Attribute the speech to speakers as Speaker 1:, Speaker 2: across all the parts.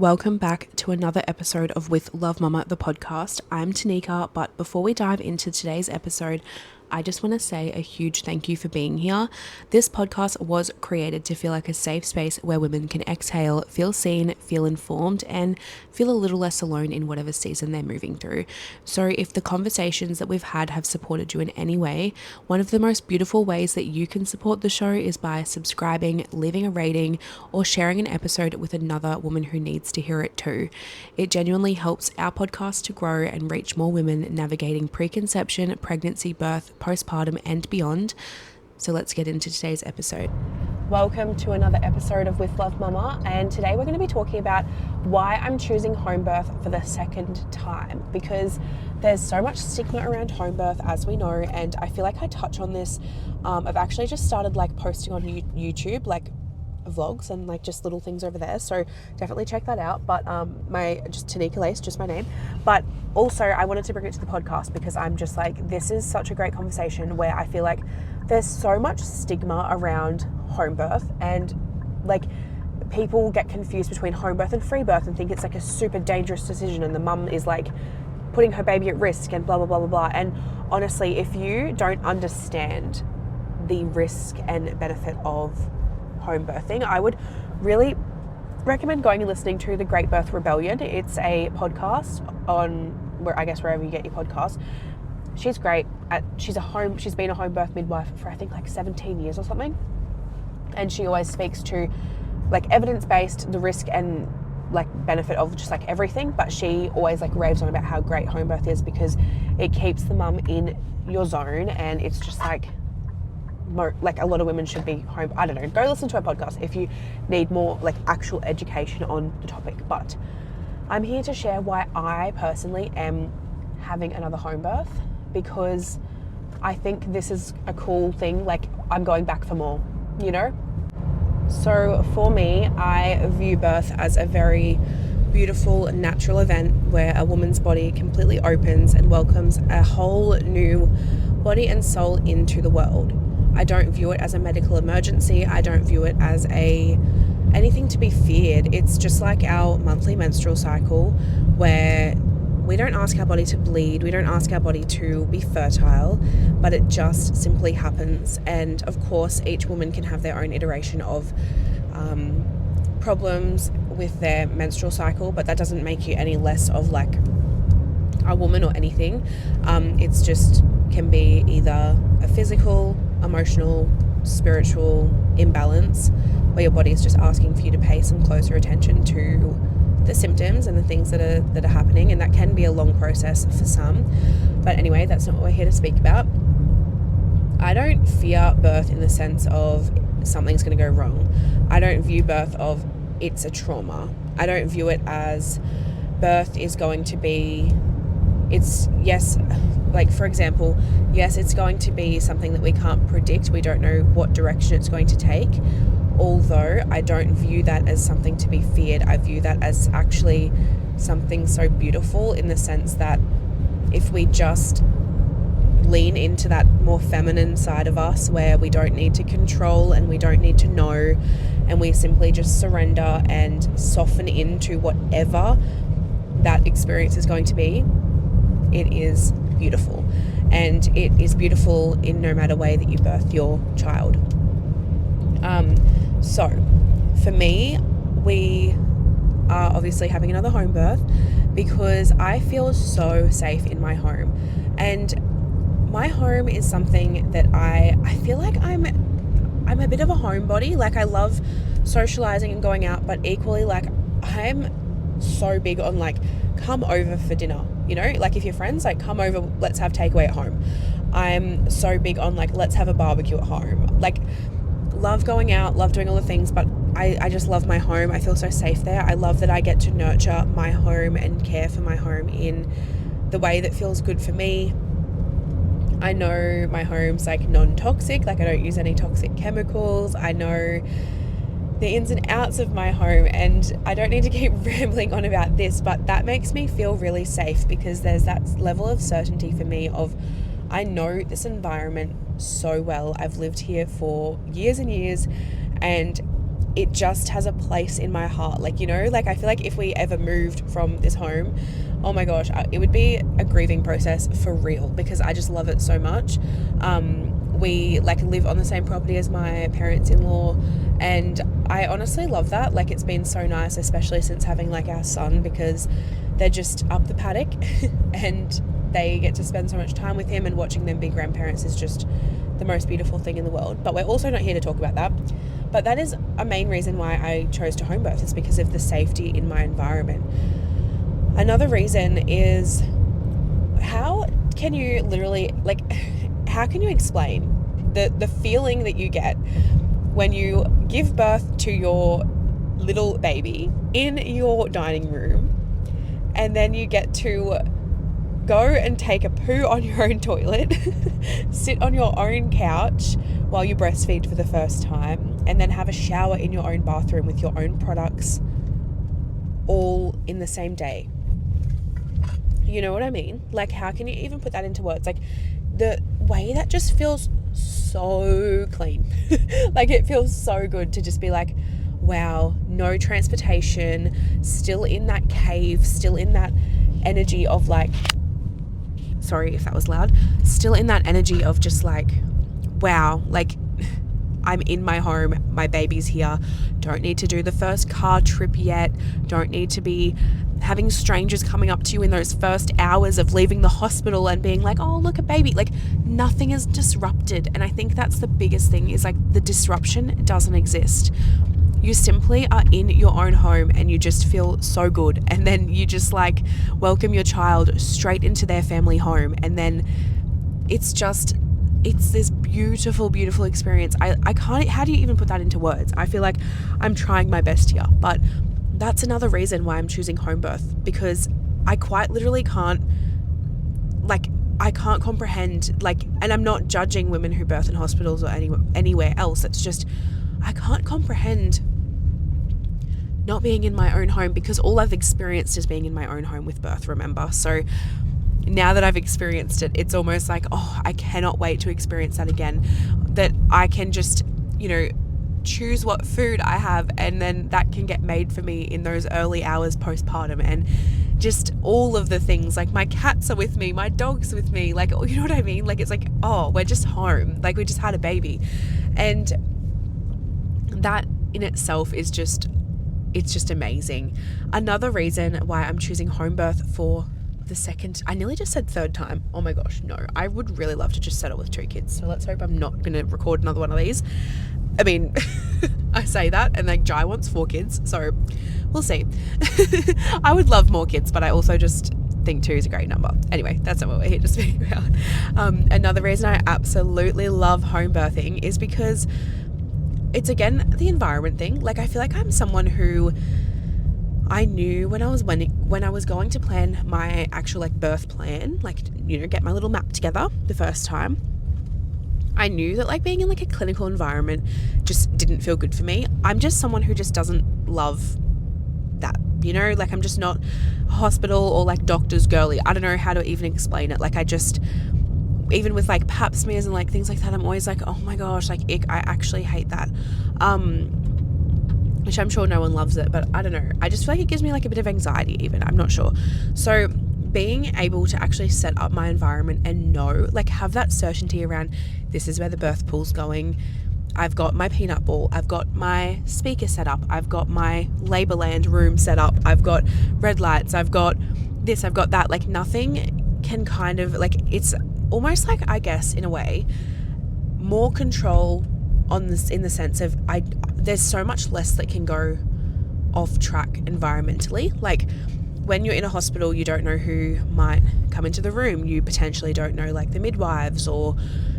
Speaker 1: Welcome back to another episode of With Love Mama, the podcast. I'm Tanika, but before we dive into today's episode, I just want to say a huge thank you for being here. This podcast was created to feel like a safe space where women can exhale, feel seen, feel informed, and feel a little less alone in whatever season they're moving through. So if the conversations that we've had have supported you in any way, one of the most beautiful ways that you can support the show is by subscribing, leaving a rating, or sharing an episode with another woman who needs to hear it too. It genuinely helps our podcast to grow and reach more women navigating preconception, pregnancy, birth, postpartum, and beyond. So let's get into today's episode. Welcome to another episode of With Love Mama, and today we're going to be talking about why I'm choosing home birth for the second time, because there's so much stigma around home birth, as we know, and I feel like I touch on this. I've actually just started posting on YouTube vlogs and just little things over there, so definitely check that out. But just Tanika Lace, just my name. But also I wanted to bring it to the podcast because I'm just this is such a great conversation where I feel like there's so much stigma around home birth, and people get confused between home birth and free birth and think it's a super dangerous decision and the mum is putting her baby at risk and blah blah blah blah blah. And honestly, if you don't understand the risk and benefit of home birthing, I would really recommend going and listening to The Great Birth Rebellion. It's a podcast on wherever you get your podcasts. She's great. She's been a home birth midwife for I think 17 years or something, and she always speaks to evidence-based, the risk and benefit of just everything. But she always raves on about how great home birth is because it keeps the mum in your zone, and it's just a lot of women should be home. I don't know, go listen to her podcast if you need more actual education on the topic. But I'm here to share why I personally am having another home birth, because I think this is a cool thing. I'm going back for more, So for me, I view birth as a very beautiful natural event where a woman's body completely opens and welcomes a whole new body and soul into the world. I don't view it as a medical emergency. I don't view it as anything to be feared. It's just like our monthly menstrual cycle, where we don't ask our body to bleed. We don't ask our body to be fertile, but it just simply happens. And of course, each woman can have their own iteration of problems with their menstrual cycle, but that doesn't make you any less of a woman or anything. It's just can be either a physical, emotional, spiritual imbalance where your body is just asking for you to pay some closer attention to the symptoms and the things that are happening, and that can be a long process for some. But anyway, that's not what we're here to speak about. I don't fear birth in the sense of something's going to go wrong. I don't view birth of it's a trauma. I don't view it as birth is going to be, for example, yes, it's going to be something that we can't predict. We don't know what direction it's going to take. Although I don't view that as something to be feared. I view that as actually something so beautiful, in the sense that if we just lean into that more feminine side of us, where we don't need to control and we don't need to know, and we simply just surrender and soften into whatever that experience is going to be, it is beautiful. And it is beautiful in no matter way that you birth your child. So for me, we are obviously having another home birth because I feel so safe in my home. And my home is something that I feel like I'm a bit of a homebody. I love socializing and going out, but equally I'm so big on come over for dinner, if your friends come over, let's have takeaway at home. I'm so big on let's have a barbecue at home. Love going out, love doing all the things, but I just love my home. I feel so safe there. I love that I get to nurture my home and care for my home in the way that feels good for me. I know my home's non-toxic, I don't use any toxic chemicals. I know the ins and outs of my home, and I don't need to keep rambling on about this, but that makes me feel really safe because there's that level of certainty for me of I know this environment so well. I've lived here for years and years, and it just has a place in my heart. Like, you know, like I feel like if we ever moved from this home, oh my gosh, it would be a grieving process for real, because I just love it so much. We like live on the same property as my parents-in-law, and I honestly love that. Like, it's been so nice, especially since having like our son, because they're just up the paddock and they get to spend so much time with him, and watching them be grandparents is just the most beautiful thing in the world. But we're also not here to talk about that. But that is a main reason why I chose to home birth, is because of the safety in my environment. Another reason is, how can you literally, like, how can you explain the feeling that you get when you give birth to your little baby in your dining room, and then you get to go and take a poo on your own toilet, sit on your own couch while you breastfeed for the first time, and then have a shower in your own bathroom with your own products, all in the same day. You know what I mean? Like, how can you even put that into words? Like, the way that just feels so clean. Like, it feels so good to just be like, wow, no transportation, still in that cave, still in that energy of like, sorry if that was loud, still in that energy of just like, wow, like, I'm in my home, my baby's here, don't need to do the first car trip yet, don't need to be having strangers coming up to you in those first hours of leaving the hospital and being like, oh, look, a baby. Like, nothing is disrupted. And I think that's the biggest thing, is like, the disruption doesn't exist. You simply are in your own home and you just feel so good. And then you just like welcome your child straight into their family home. And then it's this beautiful, beautiful experience. I can't, how do you even put that into words? I feel like I'm trying my best here, but that's another reason why I'm choosing home birth, because I quite literally can't, like, I can't comprehend, like, and I'm not judging women who birth in hospitals or anywhere else. It's just, I can't comprehend not being in my own home, because all I've experienced is being in my own home with birth, remember? So now that I've experienced it, it's almost like, oh, I cannot wait to experience that again, that I can just, you know, choose what food I have, and then that can get made for me in those early hours postpartum, and just all of the things, like my cats are with me, my dog's with me, like, you know what I mean? Like, it's like, oh, we're just home, like we just had a baby. And that in itself is just, it's just amazing. Another reason why I'm choosing home birth for the second, I nearly just said third time. Oh my gosh, no, I would really love to just settle with 2 kids. So let's hope I'm not going to record another one of these. I mean, I say that, and like Jai wants 4 kids, so we'll see. I would love more kids, but I also just think 2 is a great number. Anyway, that's not what we're here to speak about. Another reason I absolutely love home birthing is because it's, again, the environment thing. Like, I feel like I'm someone who, I knew when I was going to plan my actual like birth plan, like, you know, get my little map together the first time, I knew that like being in like a clinical environment just didn't feel good for me. I'm just someone who just doesn't love that, you know, like I'm just not a hospital or like doctor's girly. I don't know how to even explain it. Like, I just, even with like pap smears and like things like that, I'm always like, oh my gosh, like ick, I actually hate that. Which I'm sure no one loves it, but I don't know. I just feel like it gives me like a bit of anxiety even. I'm not sure. So being able to actually set up my environment and know, like, have that certainty around, this is where the birth pool's going. I've got my peanut ball. I've got my speaker set up. I've got my Labourland room set up. I've got red lights. I've got this. I've got that. Like, nothing can kind of, like, it's almost like, I guess, in a way, more control on this, in the sense of there's so much less that can go off track environmentally. Like, when you're in a hospital, you don't know who might come into the room. You potentially don't know like the midwives, or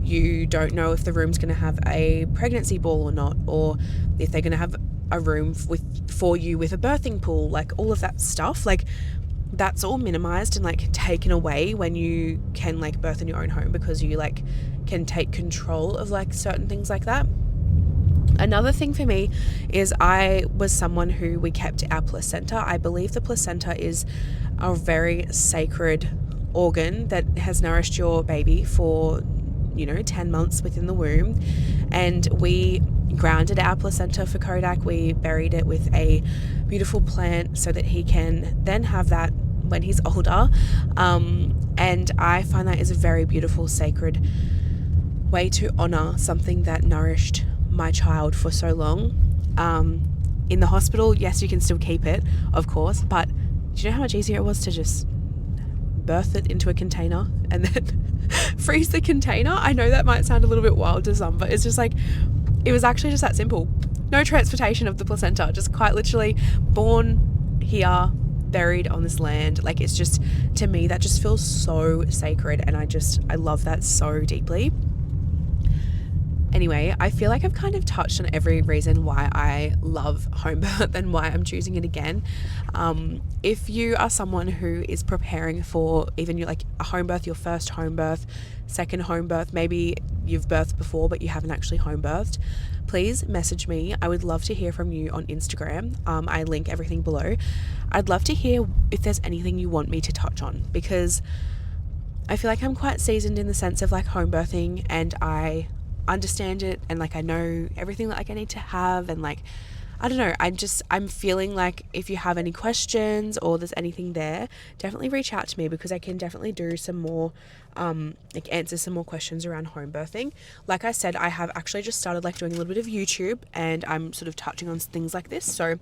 Speaker 1: you don't know if the room's going to have a pregnancy ball or not, or if they're going to have a room for you with a birthing pool, like all of that stuff. Like, that's all minimized and like taken away when you can like birth in your own home, because you like can take control of like certain things like that. Another thing for me is I was someone who, we kept our placenta. I believe the placenta is a very sacred organ that has nourished your baby for 10 months within the womb. And we grounded our placenta for Kodak. We buried it with a beautiful plant so that he can then have that when he's older. And I find that is a very beautiful, sacred way to honor something that nourished my child for so long. In the hospital, yes, you can still keep it, of course, but do you know how much easier it was to just birth it into a container and then freeze the container? I know that might sound a little bit wild to some, but it's just like, it was actually just that simple. No transportation of the placenta, just quite literally born here, buried on this land. Like, it's just, to me, that just feels so sacred, and I love that so deeply. Anyway, I feel like I've kind of touched on every reason why I love home birth and why I'm choosing it again. If you are someone who is preparing for even a home birth, your first home birth, second home birth, maybe you've birthed before but you haven't actually home birthed, please message me. I would love to hear from you on Instagram. I link everything below. I'd love to hear if there's anything you want me to touch on, because I feel like I'm quite seasoned in the sense of home birthing, and I understand it, and I know everything that I need to have, and I don't know, I'm feeling like if you have any questions or there's anything there, definitely reach out to me, because I can definitely do some more answer some more questions around home birthing. Like I said, I have actually just started doing a little bit of YouTube, and I'm sort of touching on things like this, so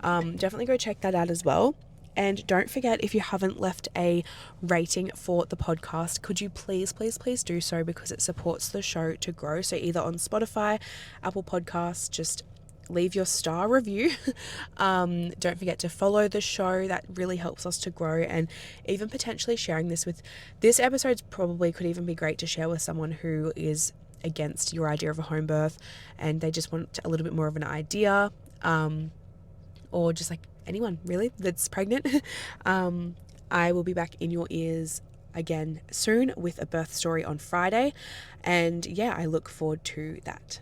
Speaker 1: definitely go check that out as well. And don't forget, if you haven't left a rating for the podcast, could you please do so, because it supports the show to grow. So either on Spotify, Apple Podcasts, just leave your star review. Don't forget to follow the show. That really helps us to grow, and even potentially sharing this episode probably could even be great to share with someone who is against your idea of a home birth and they just want a little bit more of an idea, or just anyone really that's pregnant. I will be back in your ears again soon with a birth story on Friday, and yeah, I look forward to that.